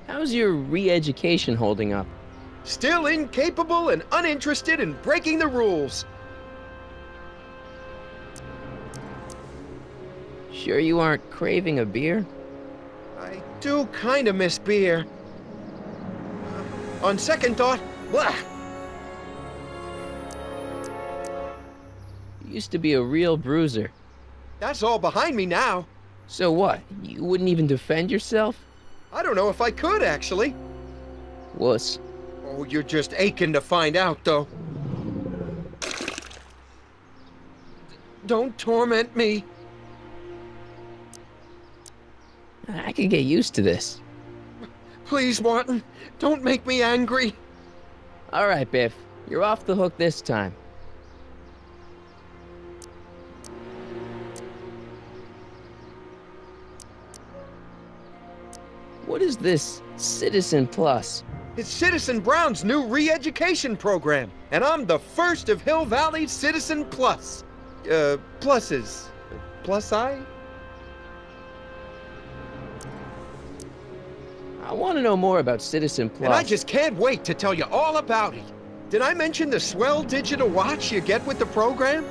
How's your re-education holding up? Still incapable and uninterested in breaking the rules. Sure you aren't craving a beer? I do kinda miss beer. On second thought, blah! You used to be a real bruiser. That's all behind me now. So what? You wouldn't even defend yourself? I don't know if I could, actually. Wuss. Oh, you're just aching to find out, though. Don't torment me. I could get used to this. Please, Martin, don't make me angry. Alright, Biff. You're off the hook this time. What is this Citizen Plus? It's Citizen Brown's new re-education program, and I'm the first of Hill Valley's Citizen Plus. Pluses. Plus I? I want to know more about Citizen Plus. And I just can't wait to tell you all about it. Did I mention the swell digital watch you get with the program?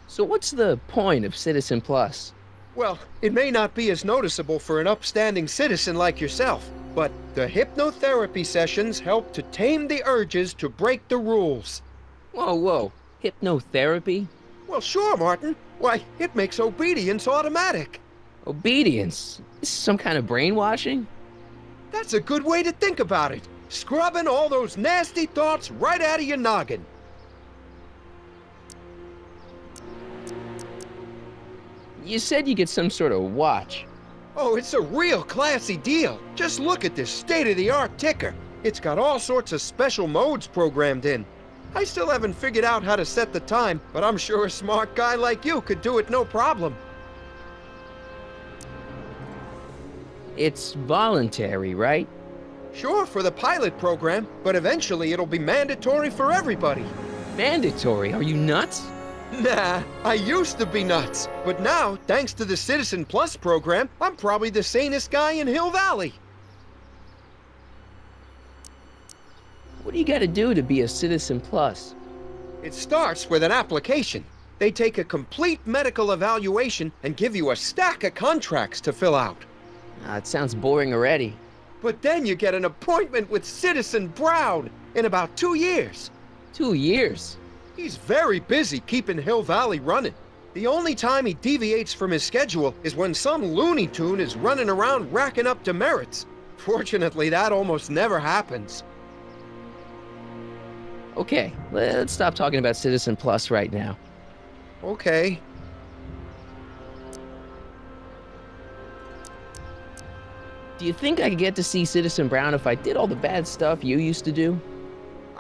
So what's the point of Citizen Plus? Well, it may not be as noticeable for an upstanding citizen like yourself, but the hypnotherapy sessions help to tame the urges to break the rules. Whoa. Hypnotherapy? Well, sure, Martin. Why, it makes obedience automatic. Obedience? This is some kind of brainwashing? That's a good way to think about it. Scrubbing all those nasty thoughts right out of your noggin. You said you get some sort of watch. Oh, it's a real classy deal. Just look at this state-of-the-art ticker. It's got all sorts of special modes programmed in. I still haven't figured out how to set the time, but I'm sure a smart guy like you could do it no problem. It's voluntary, right? Sure, for the pilot program, but eventually it'll be mandatory for everybody. Mandatory? Are you nuts? Nah, I used to be nuts, but now, thanks to the Citizen Plus program, I'm probably the sanest guy in Hill Valley. What do you gotta do to be a Citizen Plus? It starts with an application. They take a complete medical evaluation and give you a stack of contracts to fill out. It sounds boring already. But then you get an appointment with Citizen Brown in about 2 years. 2 years? He's very busy keeping Hill Valley running. The only time he deviates from his schedule is when some Looney Tune is running around racking up demerits. Fortunately, that almost never happens. Okay, let's stop talking about Citizen Plus right now. Okay. Do you think I could get to see Citizen Brown if I did all the bad stuff you used to do?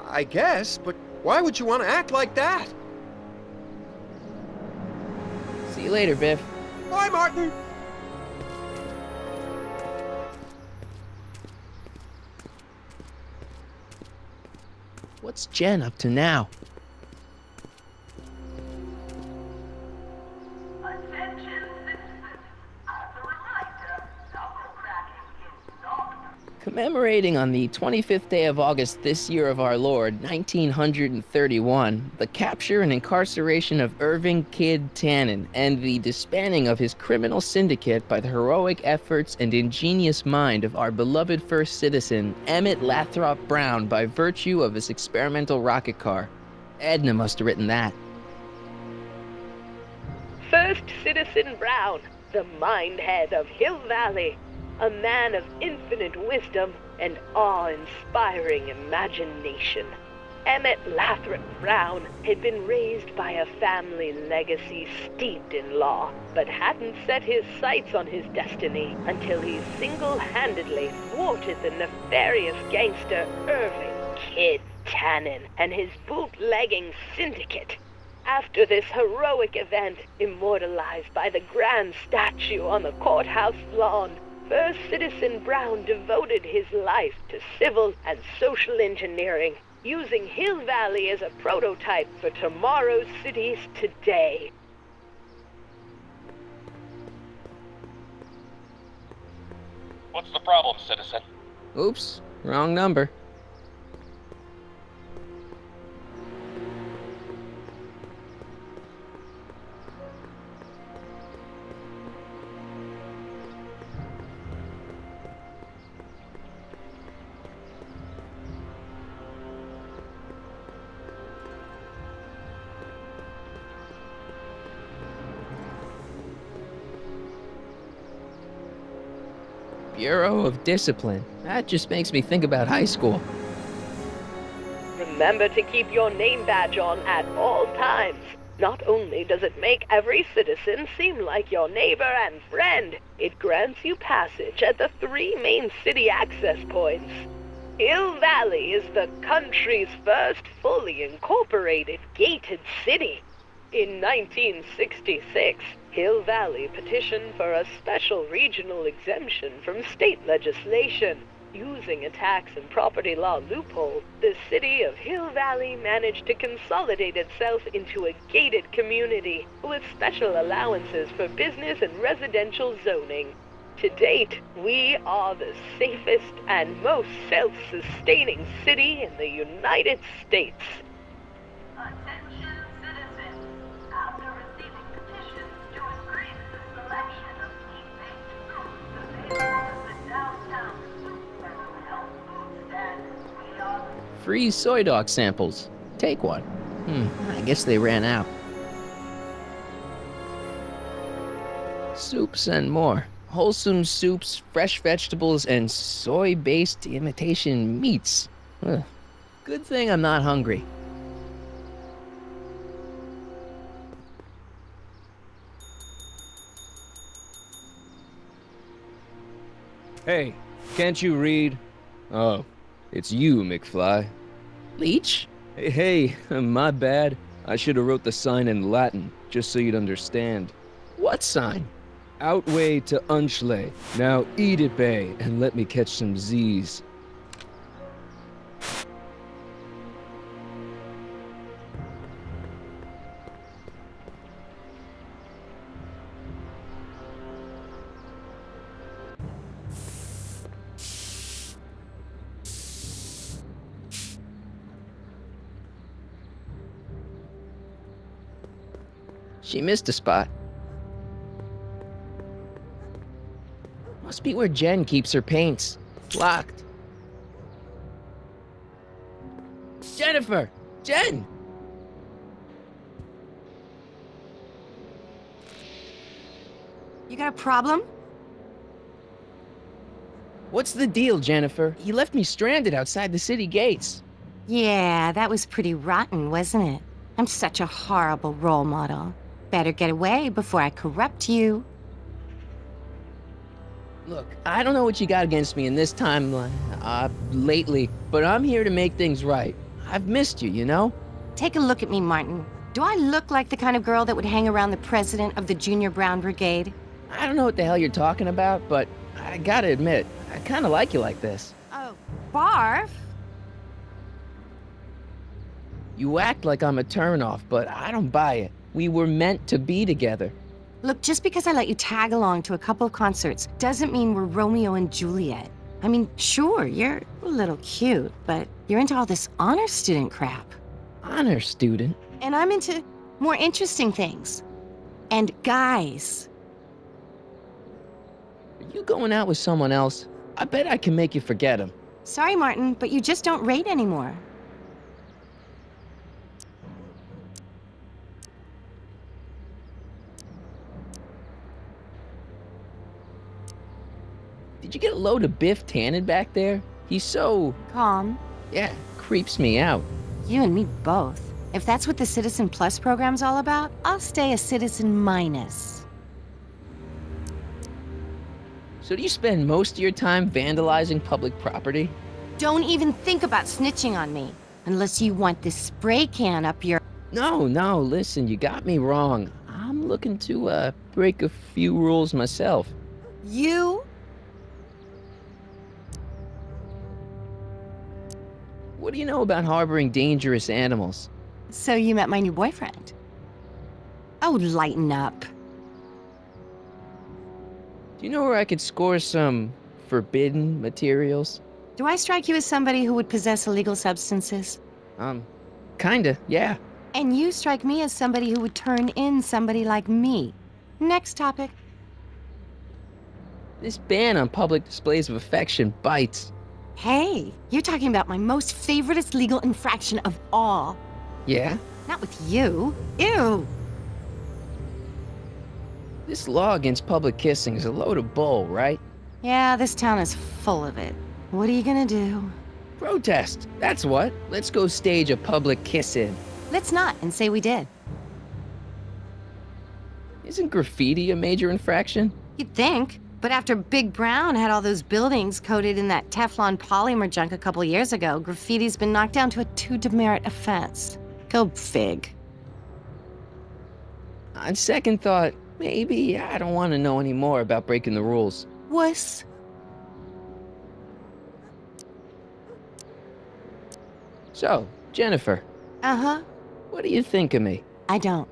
I guess, but why would you want to act like that? See you later, Biff. Bye, Martin! What's Jen up to now? Commemorating on the 25th day of August this year of our Lord, 1931, the capture and incarceration of Irving Kid Tannen and the disbanding of his criminal syndicate by the heroic efforts and ingenious mind of our beloved first citizen, Emmett Lathrop Brown, by virtue of his experimental rocket car. Edna must have written that. First Citizen Brown, the mind-head of Hill Valley. A man of infinite wisdom and awe-inspiring imagination. Emmett Lathrop Brown had been raised by a family legacy steeped in law, but hadn't set his sights on his destiny until he single-handedly thwarted the nefarious gangster Irving Kid Tannen and his bootlegging syndicate. After this heroic event, immortalized by the grand statue on the courthouse lawn, First Citizen Brown devoted his life to civil and social engineering, using Hill Valley as a prototype for tomorrow's cities today. problem, citizen. Oops, wrong number. Bureau of Discipline. That just makes me think about high school. Remember to keep your name badge on at all times. Not only does it make every citizen seem like your neighbor and friend, it grants you passage at the 3 main city access points. Hill Valley is the country's first fully incorporated gated city. In 1966, Hill Valley petitioned for a special regional exemption from state legislation. Using a tax and property law loophole, the city of Hill Valley managed to consolidate itself into a gated community with special allowances for business and residential zoning. To date, we are the safest and most self-sustaining city in the United States. Attention citizens. After receiving petitions to increase the selection of meat-based foods available at the downtown Federal Health Food Standards, we are Free soy dog samples. Take one. I guess they ran out. Soups and more. Wholesome soups, fresh vegetables, and soy-based imitation meats. Ugh. Good thing I'm not hungry. Hey, can't you read? Oh, it's you, McFly. Leech? Hey, my bad. I should have wrote the sign in Latin, just so you'd understand. What sign? Outway to Unchley. Now eat it, Bay, and let me catch some Z's. She missed a spot. Must be where Jen keeps her paints. Locked. Jennifer! Jen! You got a problem? What's the deal, Jennifer? You left me stranded outside the city gates. Yeah, that was pretty rotten, wasn't it? I'm such a horrible role model. Better get away before I corrupt you. Look, I don't know what you got against me in this timeline, lately, but I'm here to make things right. I've missed you, you know? Take a look at me, Martin. Do I look like the kind of girl that would hang around the president of the Junior Brown Brigade? I don't know what the hell you're talking about, but I gotta admit, I kinda like you like this. Oh, barf? You act like I'm a turnoff, but I don't buy it. We were meant to be together. Look, just because I let you tag along to a couple of concerts doesn't mean we're Romeo and Juliet. I mean, sure, you're a little cute, but you're into all this honor student crap. Honor student? And I'm into more interesting things. And guys. Are you going out with someone else? I bet I can make you forget him. Sorry, Martin, but you just don't rate anymore. Did you get a load of Biff Tannen back there? He's so... Calm. yeah, creeps me out. You and me both. If that's what the Citizen Plus program's all about, I'll stay a Citizen Minus. So do you spend most of your time vandalizing public property? Don't even think about snitching on me, unless you want this spray can up your... No, listen, you got me wrong. I'm looking to, break a few rules myself. You? What do you know about harboring dangerous animals? So you met my new boyfriend. Oh, lighten up. Do you know where I could score some forbidden materials? Do I strike you as somebody who would possess illegal substances? Kinda, yeah. And you strike me as somebody who would turn in somebody like me. Next topic. This ban on public displays of affection bites. Hey, you're talking about my most favoriteest legal infraction of all. Yeah? Not with you. Ew. This law against public kissing is a load of bull, right? Yeah, this town is full of it. What are you gonna do? Protest, that's what. Let's go stage a public kiss-in. Let's not and say we did. Isn't graffiti a major infraction? You'd think. But after Big Brown had all those buildings coated in that Teflon polymer junk a couple years ago, graffiti's been knocked down to a 2 demerit offense. Go fig. On second thought, maybe I don't want to know any more about breaking the rules. Wuss. So, Jennifer, Uh-huh. what do you think of me? I don't.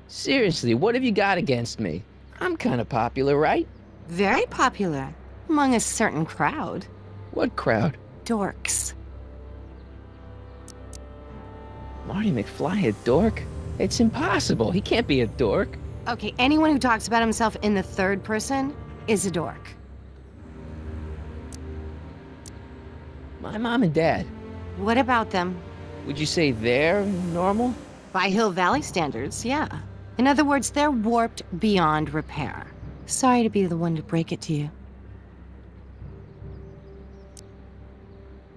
Seriously, what have you got against me? I'm kind of popular, right? Very popular. Among a certain crowd. What crowd? Dorks. Marty McFly a dork? It's impossible. He can't be a dork. Okay, anyone who talks about himself in the third person is a dork. My mom and dad, What about them? would you say they're normal? By Hill Valley standards, yeah. In other words, they're warped beyond repair. Sorry to be the one to break it to you.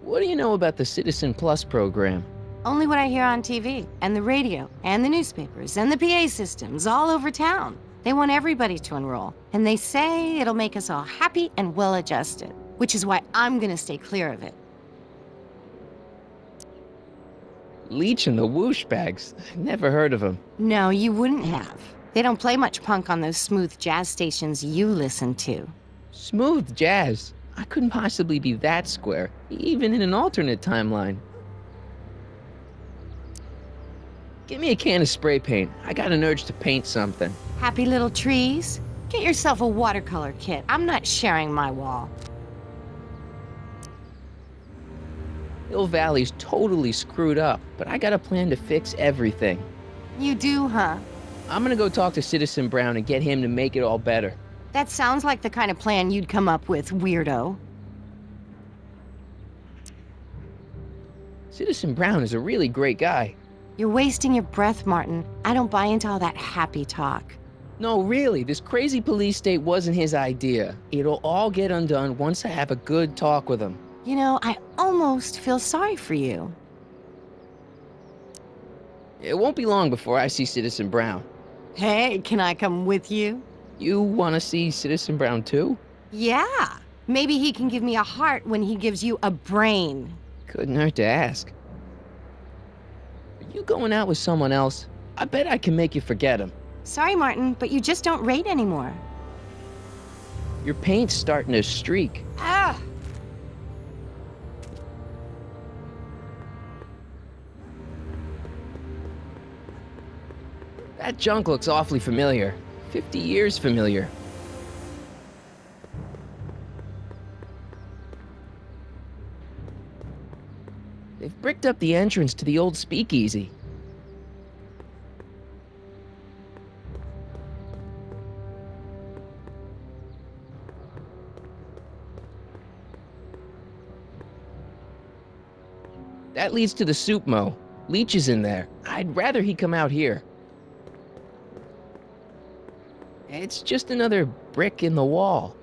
What do you know about the Citizen Plus program? Only what I hear on TV, and the radio, and the newspapers, and the PA systems all over town. They want everybody to enroll, and they say it'll make us all happy and well-adjusted, which is why I'm gonna stay clear of it. Leech and the Whoosh Bags. Never heard of them. No, you wouldn't have. They don't play much punk on those smooth jazz stations you listen to. Smooth jazz. I couldn't possibly be that square, even in an alternate timeline. Give me a can of spray paint. I got an urge to paint something. Happy little trees? Get yourself a watercolor kit. I'm not sharing my wall. Hill Valley's totally screwed up, but I got a plan to fix everything. You do, huh? I'm gonna go talk to Citizen Brown and get him to make it all better. That sounds like the kind of plan you'd come up with, weirdo. Citizen Brown is a really great guy. You're wasting your breath, Martin. I don't buy into all that happy talk. No, really, this crazy police state wasn't his idea. It'll all get undone once I have a good talk with him. You know, I almost feel sorry for you. It won't be long before I see Citizen Brown. Hey, can I come with you? You want to see Citizen Brown too? Yeah. Maybe he can give me a heart when he gives you a brain. Couldn't hurt to ask. Are you going out with someone else? I bet I can make you forget him. Sorry, Martin, but you just don't rate anymore. Your paint's starting to streak. Ah! That junk looks awfully familiar. 50 years familiar. They've bricked up the entrance to the old speakeasy. That leads to the soup mo. Leech is in there. I'd rather he come out here. It's just another brick in the wall.